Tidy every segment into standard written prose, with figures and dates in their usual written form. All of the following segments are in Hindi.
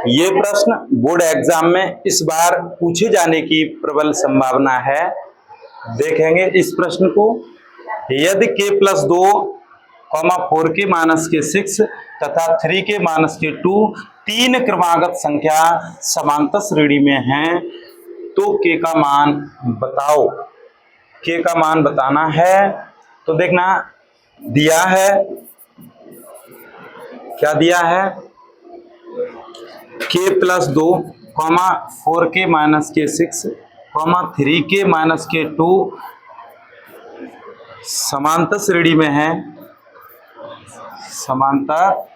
ये प्रश्न बोर्ड एग्जाम में इस बार पूछे जाने की प्रबल संभावना है। देखेंगे इस प्रश्न को। यदि k प्लस 2 4 के माइनस के 6 तथा 3 के माइनस के 2 तीन क्रमागत संख्या समांतर श्रेणी में हैं तो k का मान बताओ। k का मान बताना है तो देखना दिया है, क्या दिया है, k प्लस 2 4 के माइनस के 6 3 के माइनस के 2 समांतर श्रेणी में है, समांतर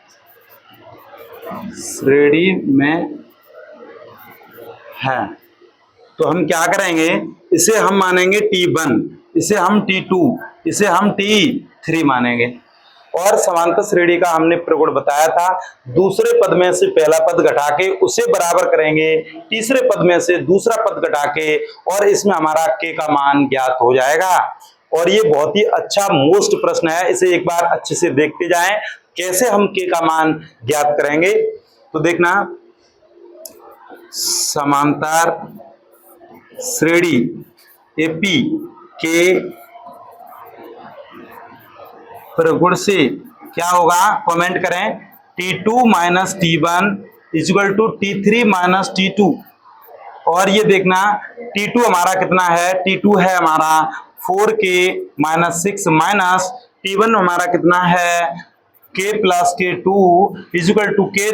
श्रेणी में है। तो हम क्या करेंगे, इसे हम मानेंगे T1, इसे हम T2, इसे हम T3 मानेंगे। और समांतर श्रेणी का हमने प्रगुण बताया था, दूसरे पद में से पहला पद घटा के उसे बराबर करेंगे, तीसरे पद में से दूसरा पद घटा के, और इसमें हमारा k का मान ज्ञात हो जाएगा। और ये बहुत ही अच्छा मोस्ट प्रश्न है, इसे एक बार अच्छे से देखते जाएं कैसे हम k का मान ज्ञात करेंगे। तो देखना, समांतर श्रेणी AP के प्रगुण से क्या होगा, कमेंट करें। T2 minus T1 equal to T3 minus T2। और ये देखना T2 हमारा कितना है, T2 है हमारा 4k माइनस 6 माइनस T1 हमारा कितना है k plus k2 equal to k,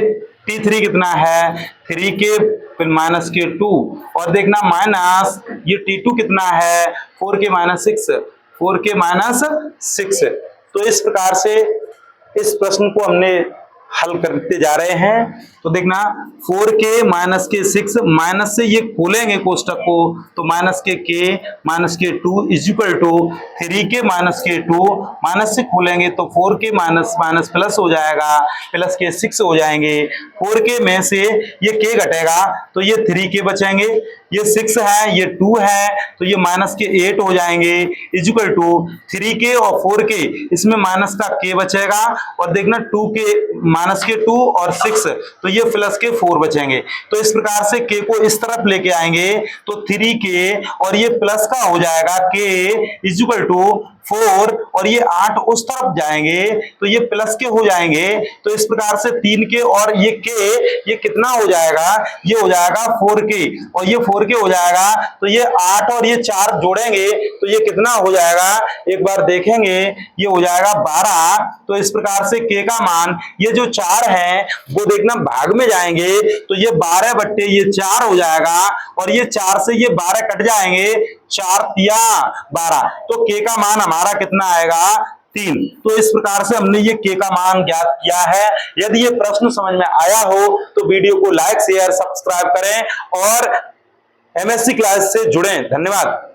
T3 कितना है 3k माइनस k2। और देखना माइनस ये T2 कितना है 4k माइनस 6, 4k माइनस 6। तो इस प्रकार से इस प्रश्न को हमने हल करते जा रहे हैं। तो देखना 4k माइनस के 6 माइनस से ये खोलेंगे कोष्टक को तो माइनस के k माइनस के 2 इक्वल टू 3k माइनस के 2, माइनस से खोलेंगे तो 4k माइनस माइनस प्लस हो जाएगा, प्लस के 6 हो जाएंगे। 4k में से ये k घटेगा तो ये 3k बचेंगे, ये 6 है ये 2 है तो ये माइनस के 8 हो जाएंगे इक्वल टू 3k और 4k, इसमें माइनस का k बचेगा। और देखना 2k माइनस के 2 और 6 तो ये प्लस के 4 बचेंगे। तो इस प्रकार से k को इस तरफ लेके आएंगे तो 3k और ये प्लस का हो जाएगा k इक्वल टू 4 और ये 8 उस तरफ जाएंगे तो ये प्लस के हो जाएंगे। तो इस प्रकार से 3k और ये k ये कितना हो जाएगा, ये हो जाएगा 4k और ये 4k हो जाएगा तो ये 8 और ये 4 जोड़ेंगे तो ये कितना हो जाएगा, एक बार देखेंगे ये हो जाएगा 12। तो इस प्रकार से k का मान ये जो 4 है वो देखना भाग में जाएंगे तो ये 12 बट्टे ये 4 हो जाएगा और ये 4 से ये 12 कट जाएंगे, 4 तिया 12। तो k का मान हमारा कितना आएगा 3। तो इस प्रकार से हमने ये k का मान ज्ञात किया है। यदि ये प्रश्न समझ में आया हो तो वीडियो को लाइक शेयर सब्सक्राइब करें और MSc क्लास से जुड़ें। धन्यवाद।